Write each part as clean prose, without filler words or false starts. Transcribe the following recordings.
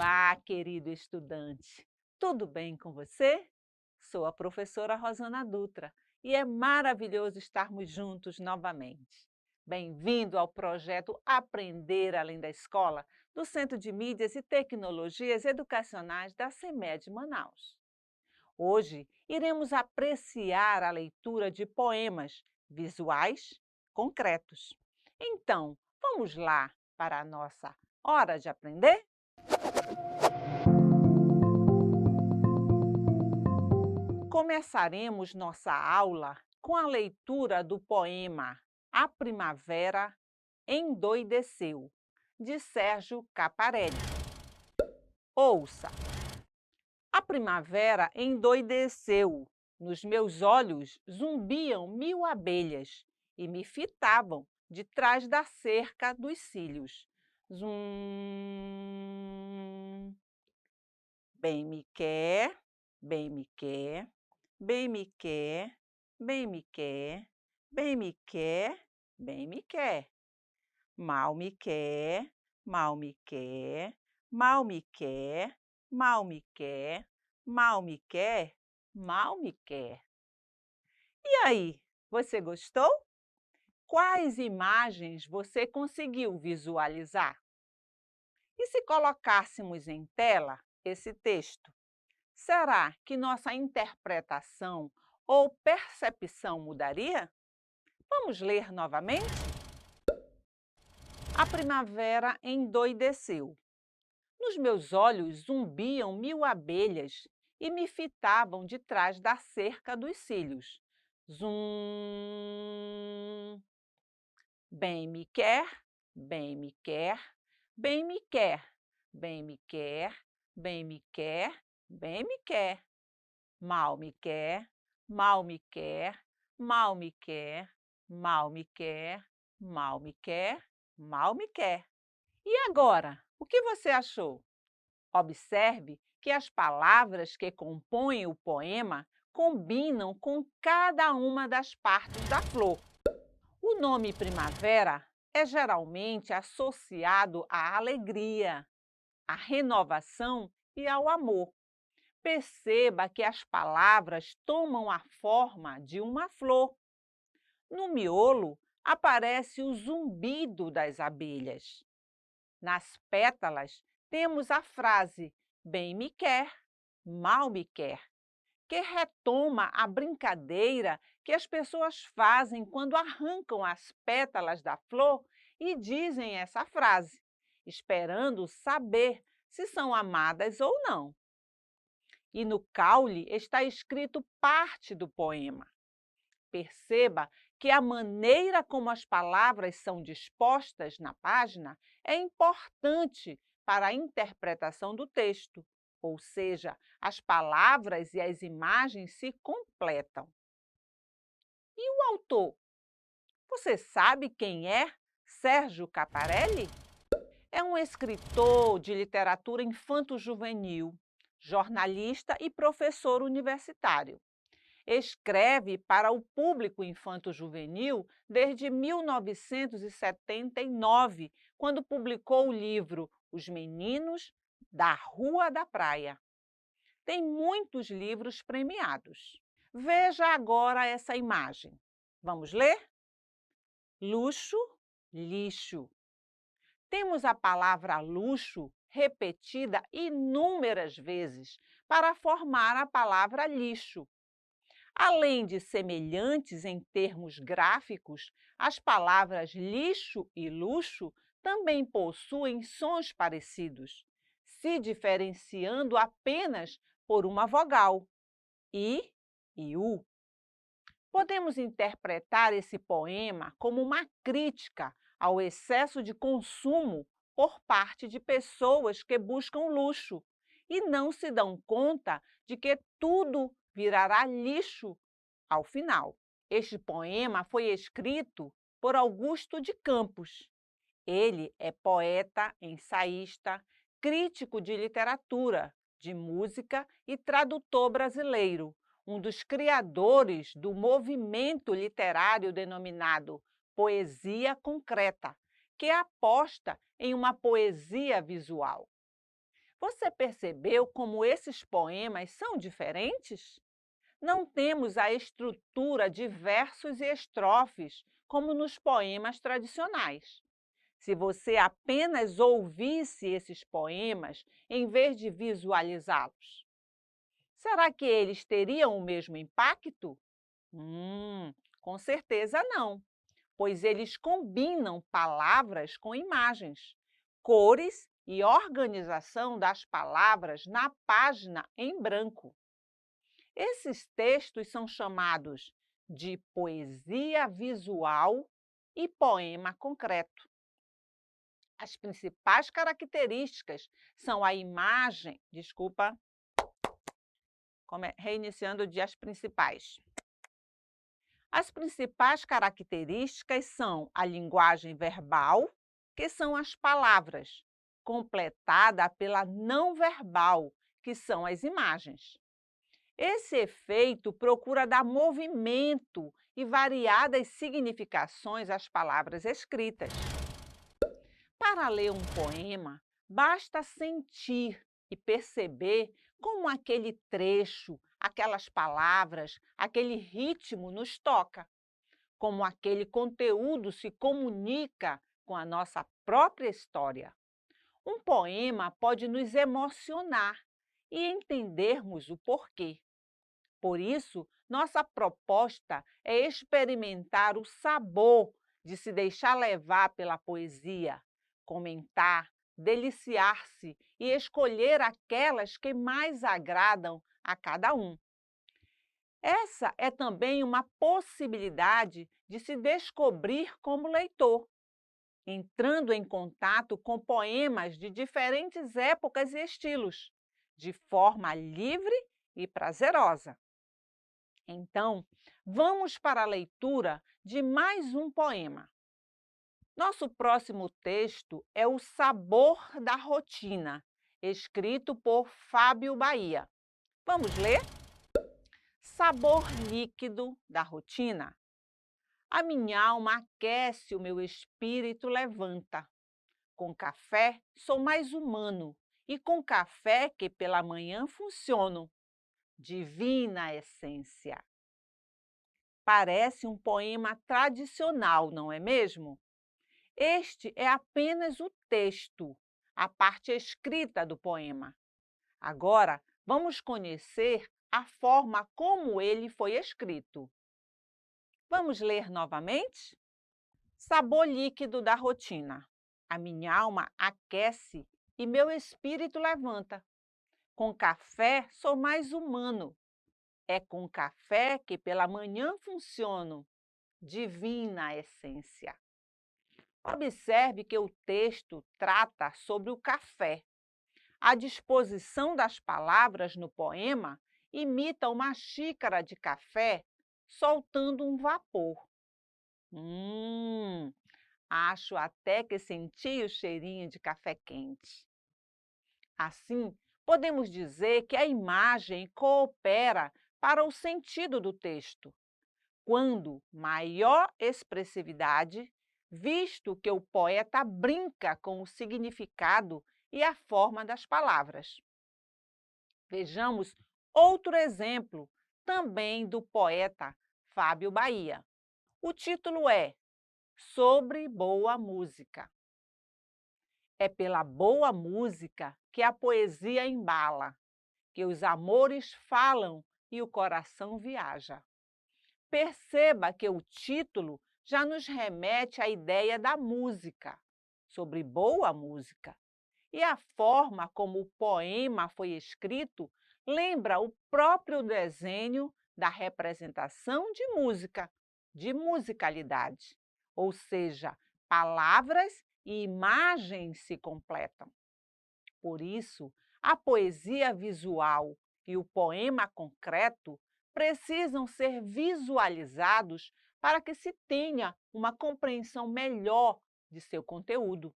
Olá, querido estudante. Tudo bem com você? Sou a professora Rosana Dutra e é maravilhoso estarmos juntos novamente. Bem-vindo ao projeto Aprender Além da Escola, do Centro de Mídias e Tecnologias Educacionais da CEMED Manaus. Hoje iremos apreciar a leitura de poemas visuais concretos. Então, vamos lá para a nossa hora de aprender? Começaremos nossa aula com a leitura do poema A Primavera Endoideceu, de Sérgio Caparelli. Ouça! A primavera endoideceu, nos meus olhos zumbiam 1000 abelhas e me fitavam de trás da cerca dos cílios. Zum! Bem me quer, bem me quer, bem me quer, bem me quer, bem me quer, bem me quer. Mal me quer, mal me quer, mal me quer, mal me quer, mal me quer, mal me quer. E aí, você gostou? Quais imagens você conseguiu visualizar? E se colocássemos em tela esse texto? Será que nossa interpretação ou percepção mudaria? Vamos ler novamente? A primavera endoideceu. Nos meus olhos zumbiam 1000 abelhas e me fitavam de trás da cerca dos cílios. Zum! Bem me quer, bem me quer, bem me quer, bem me quer, bem me quer, bem me quer. Mal me quer, mal me quer, mal me quer, mal me quer, mal me quer, mal me quer. E agora, o que você achou? Observe que as palavras que compõem o poema combinam com cada uma das partes da flor. O nome primavera é geralmente associado à alegria, à renovação e ao amor. Perceba que as palavras tomam a forma de uma flor. No miolo aparece o zumbido das abelhas. Nas pétalas temos a frase bem me quer, mal me quer, que retoma a brincadeira que as pessoas fazem quando arrancam as pétalas da flor e dizem essa frase, esperando saber se são amadas ou não. E no caule está escrito parte do poema. Perceba que a maneira como as palavras são dispostas na página é importante para a interpretação do texto, ou seja, as palavras e as imagens se completam. E o autor? Você sabe quem é Sérgio Caparelli? É um escritor de literatura infanto-juvenil, jornalista e professor universitário. Escreve para o público infanto-juvenil desde 1979, quando publicou o livro Os Meninos da Rua da Praia. Tem muitos livros premiados. Veja agora essa imagem. Vamos ler? Luxo, lixo. Temos a palavra luxo repetida inúmeras vezes para formar a palavra lixo. Além de semelhantes em termos gráficos, as palavras lixo e luxo também possuem sons parecidos, se diferenciando apenas por uma vogal, i e u. Podemos interpretar esse poema como uma crítica ao excesso de consumo por parte de pessoas que buscam luxo e não se dão conta de que tudo virará lixo ao final. Este poema foi escrito por Augusto de Campos. Ele é poeta, ensaísta, crítico de literatura, de música e tradutor brasileiro, um dos criadores do movimento literário denominado poesia concreta, que aposta em uma poesia visual. Você percebeu como esses poemas são diferentes? Não temos a estrutura de versos e estrofes, como nos poemas tradicionais. Se você apenas ouvisse esses poemas em vez de visualizá-los, será que eles teriam o mesmo impacto? Com certeza não, pois eles combinam palavras com imagens, cores e organização das palavras na página em branco. Esses textos são chamados de poesia visual e poema concreto. As principais características são a imagem, reiniciando de as principais. As principais características são a linguagem verbal, que são as palavras, completada pela não verbal, que são as imagens. Esse efeito procura dar movimento e variadas significações às palavras escritas. Para ler um poema, basta sentir e perceber como aquele trecho, aquelas palavras, aquele ritmo nos toca, como aquele conteúdo se comunica com a nossa própria história. Um poema pode nos emocionar e entendermos o porquê. Por isso, nossa proposta é experimentar o sabor de se deixar levar pela poesia, comentar, deliciar-se e escolher aquelas que mais agradam a cada um. Essa é também uma possibilidade de se descobrir como leitor, entrando em contato com poemas de diferentes épocas e estilos, de forma livre e prazerosa. Então, vamos para a leitura de mais um poema. Nosso próximo texto é O Sabor da Rotina, escrito por Fábio Bahia. Vamos ler? Sabor líquido da rotina. A minha alma aquece, o meu espírito levanta. Com café sou mais humano e com café que pela manhã funciono. Divina essência. Parece um poema tradicional, não é mesmo? Este é apenas o texto, a parte escrita do poema. Agora, vamos conhecer a forma como ele foi escrito. Vamos ler novamente? Sabor líquido da rotina. A minha alma aquece e meu espírito levanta. Com café sou mais humano. É com café que pela manhã funciono. Divina essência. Observe que o texto trata sobre o café. A disposição das palavras no poema imita uma xícara de café soltando um vapor. Acho até que senti o cheirinho de café quente. Assim, podemos dizer que a imagem coopera para o sentido do texto. Quando maior expressividade, visto que o poeta brinca com o significado e a forma das palavras. Vejamos outro exemplo, também do poeta Fábio Bahia. O título é Sobre Boa Música. É pela boa música que a poesia embala, que os amores falam e o coração viaja. Perceba que o título já nos remete à ideia da música, sobre boa música. E a forma como o poema foi escrito lembra o próprio desenho da representação de música, de musicalidade. Ou seja, palavras e imagens se completam. Por isso, a poesia visual e o poema concreto precisam ser visualizados para que se tenha uma compreensão melhor de seu conteúdo.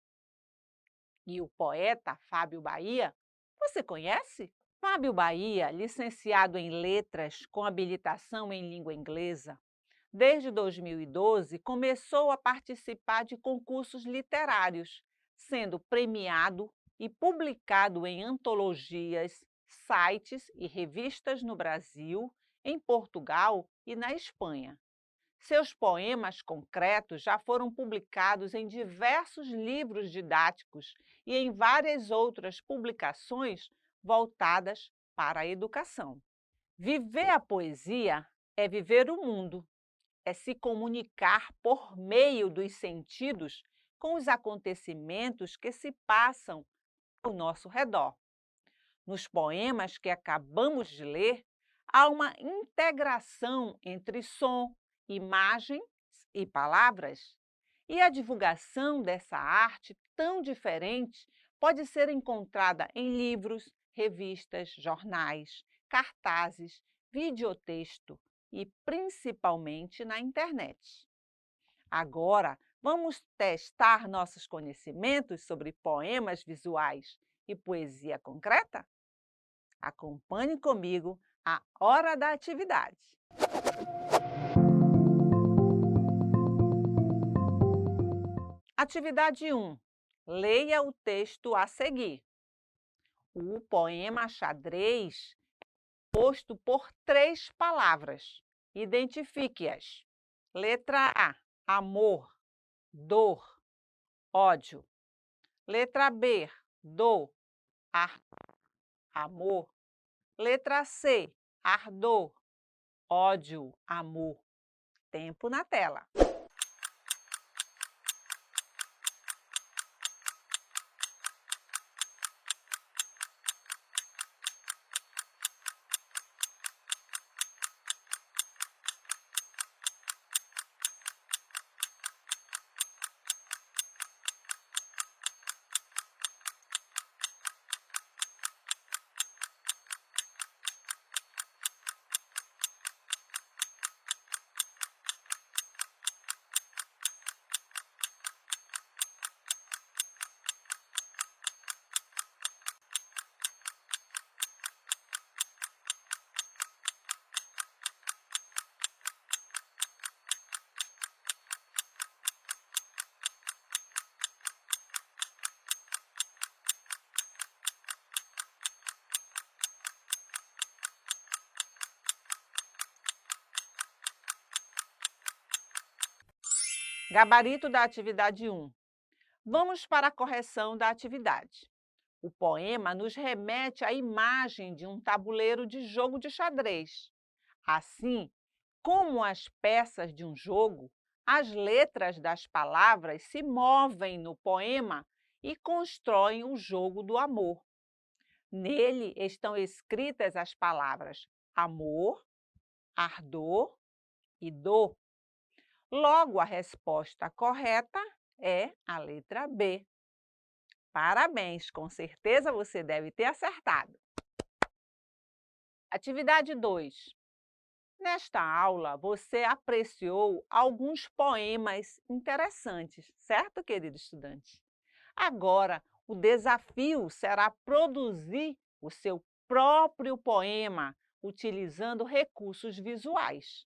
E o poeta Fábio Bahia, você conhece? Fábio Bahia, licenciado em Letras com habilitação em língua inglesa, desde 2012 começou a participar de concursos literários, sendo premiado e publicado em antologias, sites e revistas no Brasil, em Portugal e na Espanha. Seus poemas concretos já foram publicados em diversos livros didáticos e em várias outras publicações voltadas para a educação. Viver a poesia é viver o mundo, é se comunicar por meio dos sentidos com os acontecimentos que se passam ao nosso redor. Nos poemas que acabamos de ler, há uma integração entre som, imagens e palavras. E a divulgação dessa arte tão diferente pode ser encontrada em livros, revistas, jornais, cartazes, videotexto e principalmente na internet. Agora, vamos testar nossos conhecimentos sobre poemas visuais e poesia concreta? Acompanhe comigo a hora da atividade. Atividade 1. Leia o texto a seguir. O poema xadrez é composto por 3 palavras. Identifique-as. Letra A, amor, dor, ódio. Letra B, dor, amor. Letra C, ardor, ódio, amor. Tempo na tela. Gabarito da atividade 1. Vamos para a correção da atividade. O poema nos remete à imagem de um tabuleiro de jogo de xadrez. Assim, como as peças de um jogo, as letras das palavras se movem no poema e constroem o jogo do amor. Nele estão escritas as palavras amor, ardor e dor. Logo, a resposta correta é a letra B. Parabéns, com certeza você deve ter acertado. Atividade 2. Nesta aula, você apreciou alguns poemas interessantes, certo, querido estudante? Agora, o desafio será produzir o seu próprio poema utilizando recursos visuais.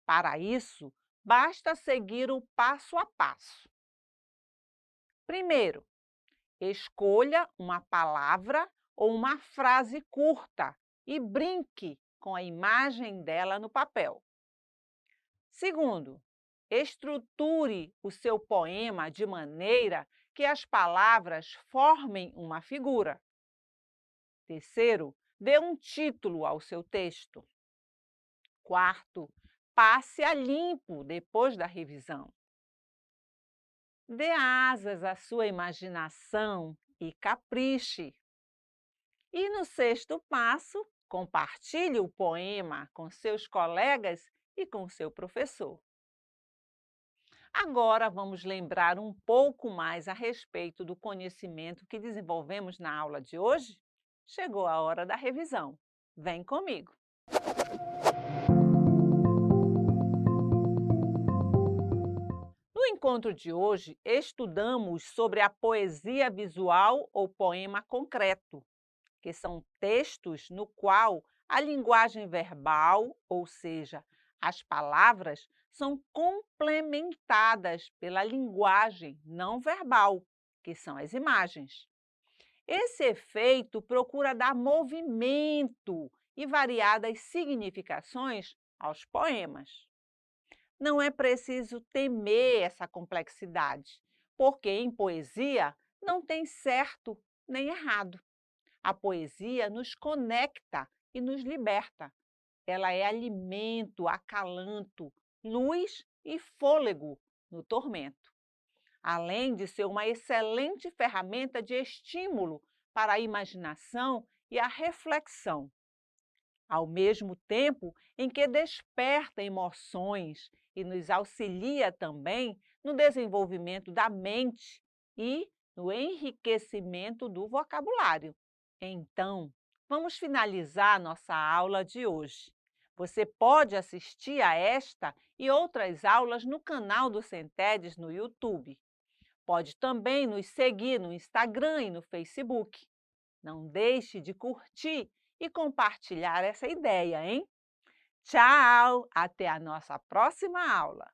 Para isso, basta seguir o passo a passo. Primeiro, escolha uma palavra ou uma frase curta e brinque com a imagem dela no papel. Segundo, estruture o seu poema de maneira que as palavras formem uma figura. Terceiro, dê um título ao seu texto. Quarto, passe a limpo depois da revisão. Dê asas à sua imaginação e capriche. E no sexto passo, compartilhe o poema com seus colegas e com seu professor. Agora vamos lembrar um pouco mais a respeito do conhecimento que desenvolvemos na aula de hoje? Chegou a hora da revisão. Vem comigo! No encontro de hoje, estudamos sobre a poesia visual ou poema concreto, que são textos no qual a linguagem verbal, ou seja, as palavras, são complementadas pela linguagem não verbal, que são as imagens. Esse efeito procura dar movimento e variadas significações aos poemas. Não é preciso temer essa complexidade, porque em poesia não tem certo nem errado. A poesia nos conecta e nos liberta. Ela é alimento, acalanto, luz e fôlego no tormento, além de ser uma excelente ferramenta de estímulo para a imaginação e a reflexão, ao mesmo tempo em que desperta emoções e nos auxilia também no desenvolvimento da mente e no enriquecimento do vocabulário. Então, vamos finalizar nossa aula de hoje. Você pode assistir a esta e outras aulas no canal do Centedes no YouTube. Pode também nos seguir no Instagram e no Facebook. Não deixe de curtir e compartilhar essa ideia, hein? Tchau! Até a nossa próxima aula!